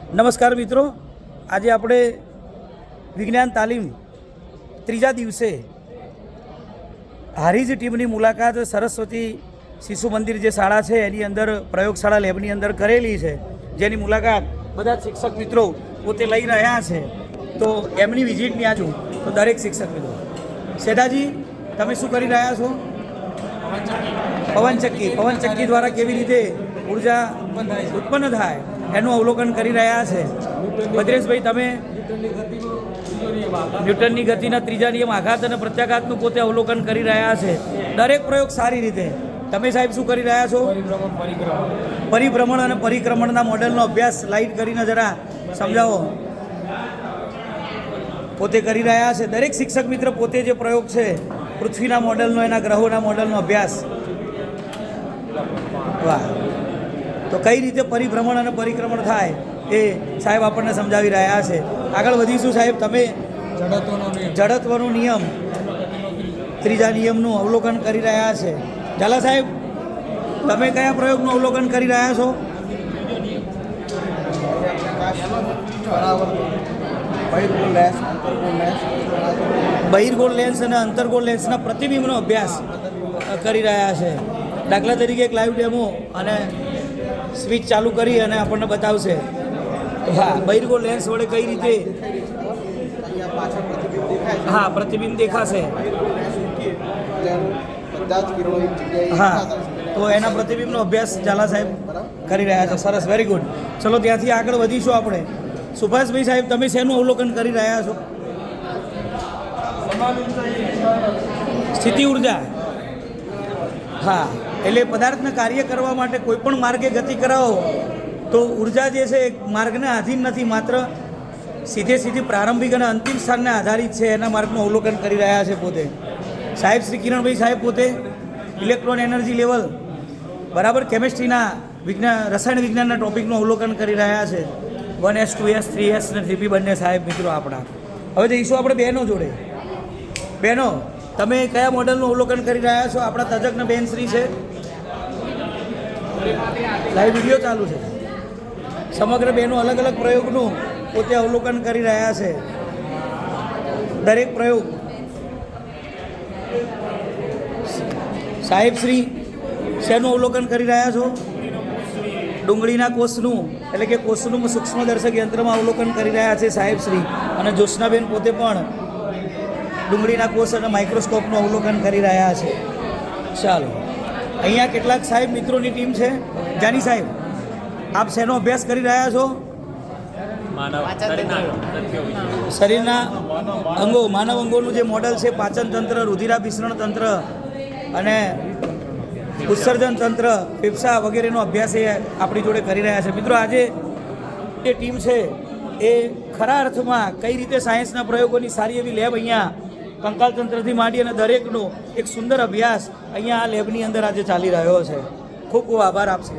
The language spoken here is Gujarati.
નમસ્કાર મિત્રો, આજે આપણે વિજ્ઞાન તાલીમ ત્રીજા દિવસે હારીજ ટીમની મુલાકાત સરસ્વતી શિશુ મંદિર જે શાળા છે એની અંદર પ્રયોગશાળા લેબની અંદર કરેલી છે, જેની મુલાકાત બધા શિક્ષક મિત્રો પોતે લઈ રહ્યા છે. તો એમની વિઝિટની આજુ તો દરેક શિક્ષક મિત્રો, શેઠાજી તમે શું કરી રહ્યા છો? પવનચક્કી દ્વારા કેવી રીતે ઉર્જા ઉત્પન્ન થાય એનું અવલોકન કરી રહ્યા છે. ભદ્રેશભાઈ તમે ન્યૂટનની ગતિના ત્રીજા નિયમ આઘાત અને પ્રત્યાઘાતનું પોતે અવલોકન કરી રહ્યા છે. દરેક પ્રયોગ સારી રીતે. તમે સાહેબ શું કરી રહ્યા છો? પરિભ્રમણ અને પરિક્રમણના મોડેલનો અભ્યાસ લાઈટ કરીને જરા સમજાવો. પોતે કરી રહ્યા છે દરેક શિક્ષક મિત્ર પોતે જે પ્રયોગ છે પૃથ્વીના મોડેલનો, એના ગ્રહોના મોડેલનો અભ્યાસ. વાહ! તો કઈ રીતે પરિભ્રમણ અને પરિક્રમણ થાય એ સાહેબ આપણને સમજાવી રહ્યા છે. આગળ વધીશું સાહેબ. તમે જડત્વનો નિયમ ત્રીજા નિયમનું અવલોકન કરી રહ્યા છે. ઝાલા સાહેબ તમે કયા પ્રયોગનું અવલોકન કરી રહ્યા છો? બહિર્ગોળ લેન્સ અને અંતર્ગોળ લેન્સના પ્રતિબિંબનો અભ્યાસ કરી રહ્યા છે. દાખલા તરીકે એક લાઈવ ડેમો અને સ્વિચ ચાલુ કરી અને આપણને બતાવશે. હા, બહિર્ગોળ લેન્સ વડે કઈ રીતે હા પ્રતિબિંબ દેખાશે. હા, તો એના પ્રતિબિંબનો અભ્યાસ ઝાલા સાહેબ કરી રહ્યા છે. સરસ, વેરી ગુડ. ચલો ત્યાંથી આગળ વધીશું આપણે. સુભાષભાઈ સાહેબ તમે શેનું અવલોકન કરી રહ્યા છો? સ્થિતિ ઉર્જા. હા, એટલે પદાર્થને કાર્ય કરવા માટે કોઈ પણ માર્ગે ગતિ કરાવો તો ઉર્જા જે છે માર્ગને આધીન નથી, માત્ર સીધી પ્રારંભિક અને અંતિમ સ્થાનને આધારિત છે. એના માર્ગનું અવલોકન કરી રહ્યા છે પોતે સાહેબ. શ્રી કિરણભાઈ સાહેબ પોતે ઇલેક્ટ્રોન એનર્જી લેવલ બરાબર કેમિસ્ટ્રીના રસાયણ વિજ્ઞાનના ટોપિકનું અવલોકન કરી રહ્યા છે. 1s 2s 3s અને 3p બંને સાહેબ મિત્રો આપણા. હવે જઈશું આપણે બહેનો જોડે. બહેનો તમે કયા મોડલનું અવલોકન કરી રહ્યા છો? આપણા તજજ્ઞ બેન શ્રી છે, લાઈવ વિડીયો ચાલુ છે. સમગ્ર બહેનો અલગ અલગ પ્રયોગનું પોતે અવલોકન કરી રહ્યા છે. દરેક પ્રયોગ સાહેબ શ્રી શેનું અવલોકન કરી રહ્યા છો? ડુંગળીના કોષનું એટલે કે કોષનું સૂક્ષ્મદર્શક યંત્રમાં અવલોકન કરી રહ્યા છે સાહેબ શ્રી. અને જ્યોત્સનાબેન પોતે પણ ડુંગળીના કોષ અને માઇક્રોસ્કોપનું અવલોકન કરી રહ્યા છે. ચાલો, અહીંયા કેટલાક સાહેબ મિત્રોની ટીમ છે. જાની સાહેબ આપ શેનો અભ્યાસ કરી રહ્યા છો? શરીરના અંગો, માનવ અંગોનું જે મોડલ છે, પાચન તંત્ર, રુધિરાભિસરણ તંત્ર અને ઉત્સર્જન તંત્ર, ફેફસા વગેરેનો અભ્યાસ એ આપણી જોડે કરી રહ્યા છે. મિત્રો આજે જે ટીમ છે એ ખરા અર્થમાં કઈ રીતે સાયન્સના પ્રયોગોની સારી એવી લેબ અહીંયા કંકાલ તંત્રથી માંડી અને દરેકનો એક સુંદર અભ્યાસ અહીંયા આ લેબની અંદર આજે ચાલી રહ્યો છે. ખૂબ ખૂબ આભાર આપશે.